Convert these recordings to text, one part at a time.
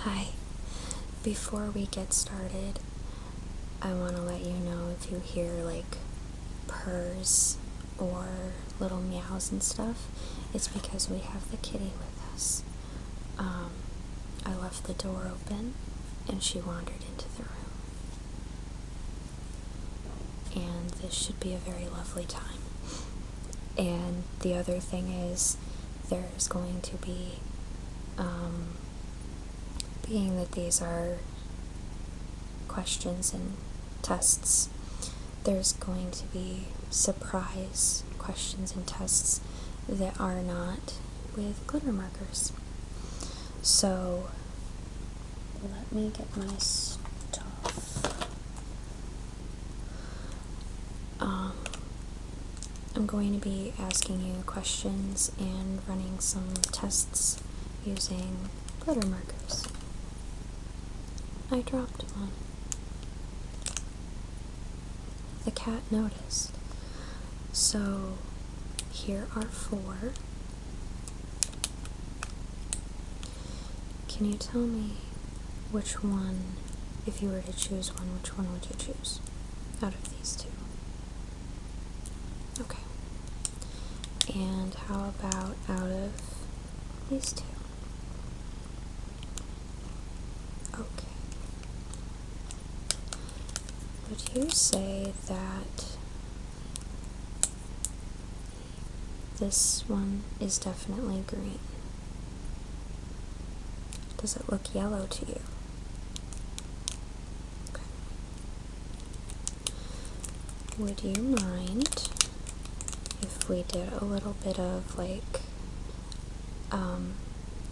Hi. Before we get started, I want to let you know if you hear like purrs or little meows and stuff, it's because we have the kitty with us. I left the door open and she wandered into the room. And this should be a very lovely time. And the other thing is, there's going to be, being that these are questions and tests, there's going to be surprise questions and tests that are not with glitter markers. So, let me get my stuff. I'm going to be asking you questions and running some tests using glitter markers. I dropped one. The cat noticed. So, here are 4. Can you tell me which one, if you were to choose one, which one would you choose out of these 2? Okay. And how about out of these 2? Okay. Would you say that this one is definitely green? Does it look yellow to you? Okay. Would you mind if we did a little bit of like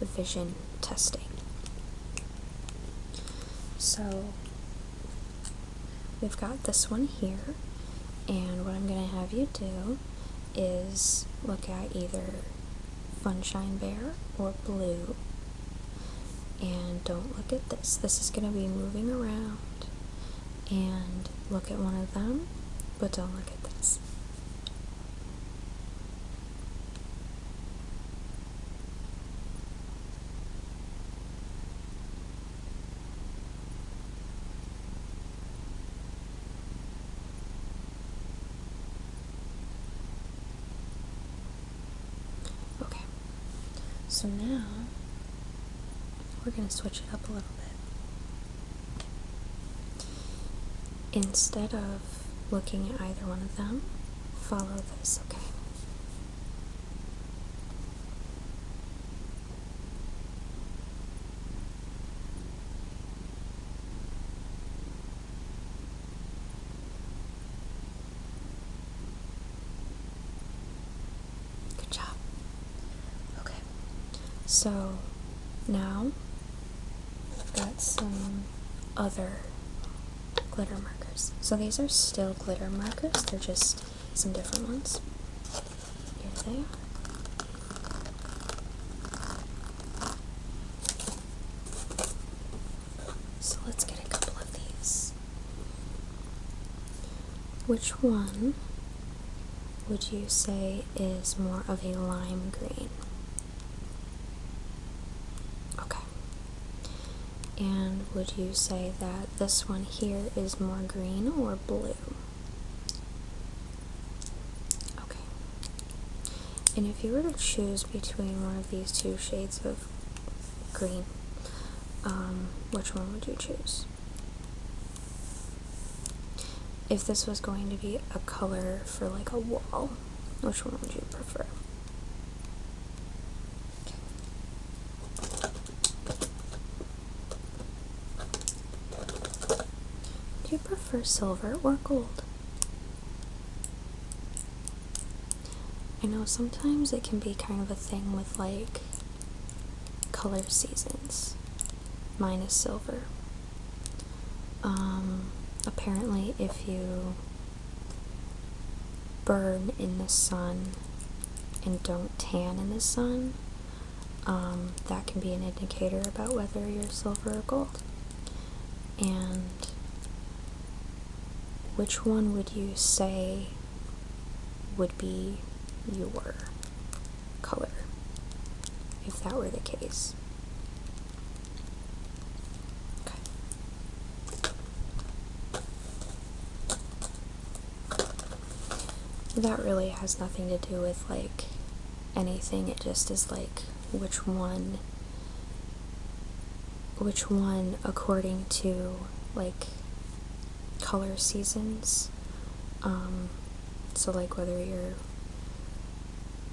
vision testing? So we've got this one here, and what I'm going to have you do is look at either Funshine Bear or Blue, and don't look at this. This is going to be moving around, and look at one of them, but don't look at this. Okay, so now we're going to switch it up a little bit. Instead of looking at either one of them, follow this, okay? Good job. Okay, so now I've got some other glitter markers. So these are still glitter markers, they're just some different ones. Here they are. So let's get a couple of these. Which one would you say is more of a lime green? Okay. And would you say that this one here is more green or blue? Okay. And if you were to choose between one of these 2 shades of green, which one would you choose? If this was going to be a color for like a wall, which one would you prefer? Do you prefer silver or gold? I know sometimes it can be kind of a thing with like color seasons. Mine is silver. Apparently if you burn in the sun and don't tan in the sun, that can be an indicator about whether you're silver or gold. And which one would you say would be your color if that were the case? that really has nothing to do with like anything. It just is like which one according to like color seasons. So like whether you're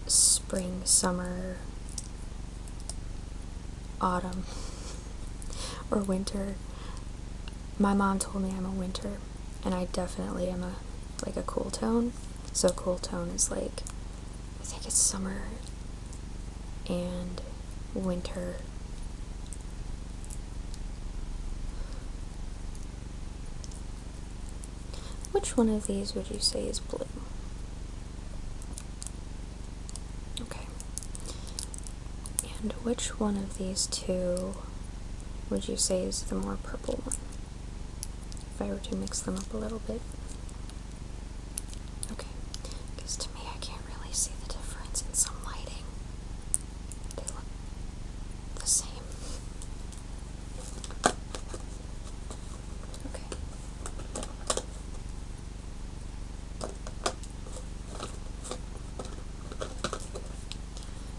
spring, summer, autumn, or winter. My mom told me I'm a winter, and I definitely am a cool tone. So cool tone is like, I think it's summer and winter. Which one of these would you say is blue? Okay. And which one of these two would you say is the more purple one? If I were to mix them up a little bit. Okay. Because to me I can't really see the difference in some lighting. They look the same. Okay.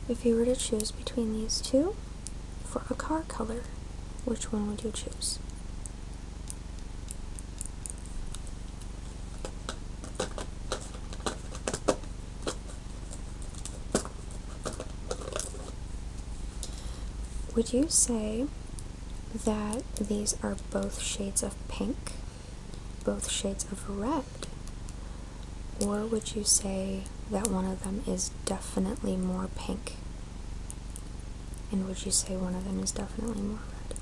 If you were to choose between these two for a car color, which one would you choose? Would you say that these are both shades of pink, both shades of red, or would you say that one of them is definitely more pink, and would you say one of them is definitely more red?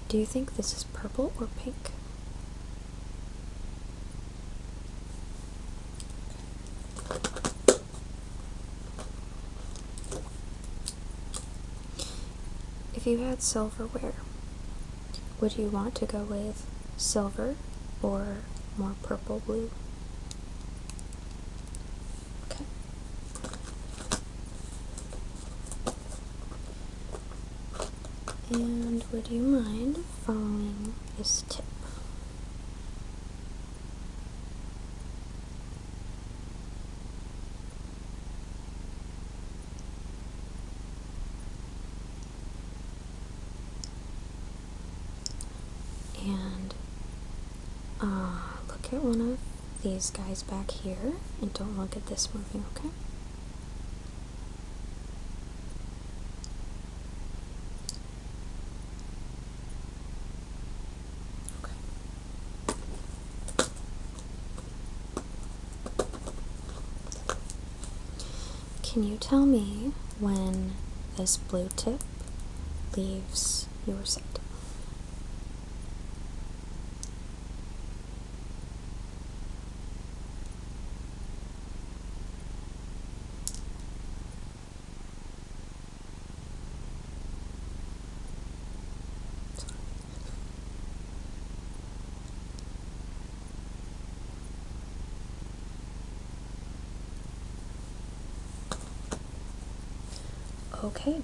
Do you think this is purple or pink? If you had silverware, would you want to go with silver or more purple blue? Okay. And would you mind following this tip? And look at one of these guys back here, and don't look at this moving, okay? Okay. Can you tell me when this blue tip leaves your set? Okay,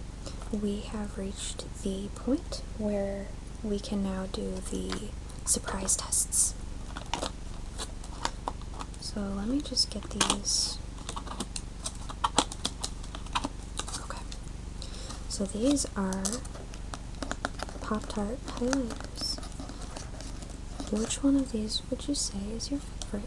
we have reached the point where we can now do the surprise tests. So let me just get these. Okay, so these are Pop-Tart highlighters. Which one of these would you say is your favorite?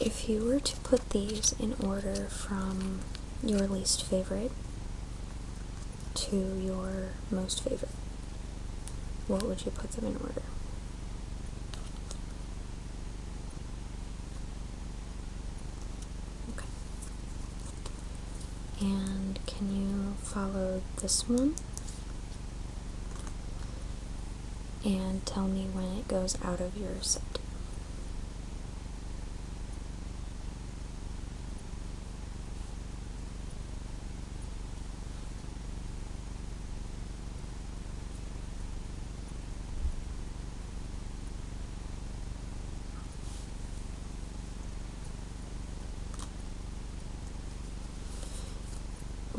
If you were to put these in order from your least favorite to your most favorite, what would you put them in order? Okay. And can you follow this one? And tell me when it goes out of your set.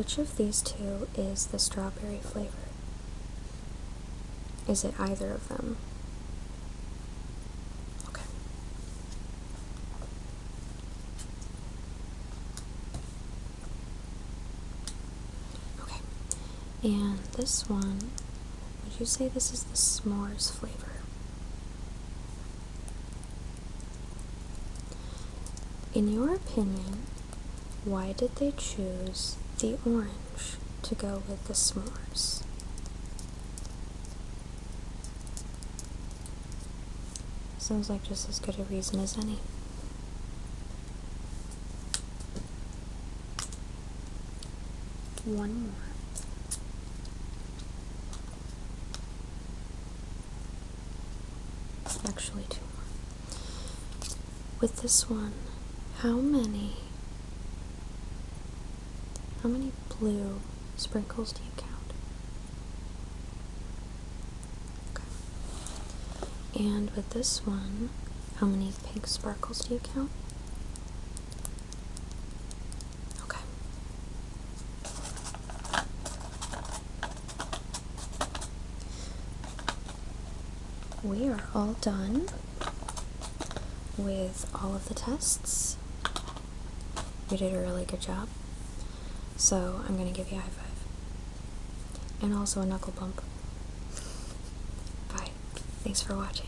which of these two is the strawberry flavor? Is it either of them? Okay. Okay. And this one, would you say this is the s'mores flavor? In your opinion, why did they choose the orange to go with the s'mores? Sounds like just as good a reason as any. One more. Actually, two more. With this one, how many blue sprinkles do you count? Okay. And with this one, how many pink sparkles do you count? Okay. We are all done with all of the tests. You did a really good job. So I'm going to give you a high five. And also a knuckle bump. Bye. Thanks for watching.